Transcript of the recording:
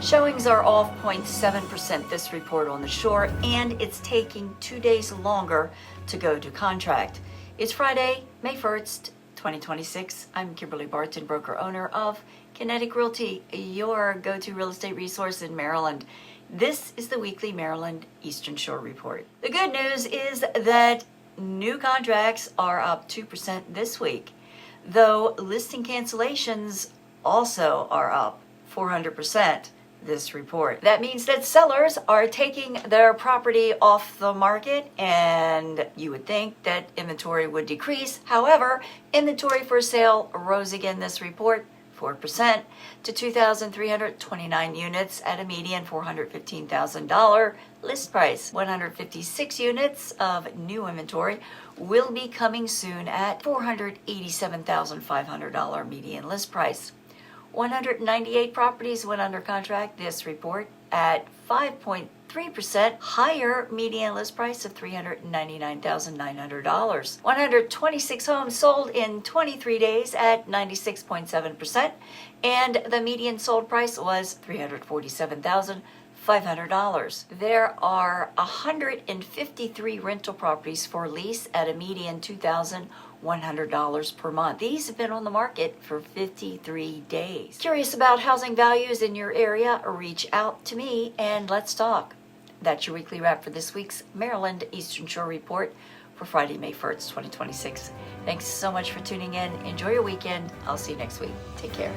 Showings are off 0.7% this report on the shore, and it's taking 2 days longer to go to contract. It's Friday, May 1st, 2026. I'm Kimberly Barton, broker owner of Kinetic Realty, your go-to real estate resource in Maryland. This is the weekly Maryland Eastern Shore Report. The good news is that new contracts are up 2% this week, though listing cancellations also are up 400%. This report. That means that sellers are taking their property off the market, and you would think that inventory would decrease. However, inventory for sale rose again this report, 4% to 2,329 units at a median $415,000 list price. 156 units of new inventory will be coming soon at $487,500 median list price. 198 properties went under contract this report at 5.3% higher median list price of $399,900. 126 homes sold in 23 days at 96.7%, and the median sold price was $347,500. There are 153 rental properties for lease at a median $2,100 per month. These have been on the market for 53 days. Curious about housing values in your area? Reach out to me and let's talk. That's your weekly wrap for this week's Maryland Eastern Shore Report for Friday, May 1st, 2026. Thanks so much for tuning in. Enjoy your weekend. I'll see you next week. Take care.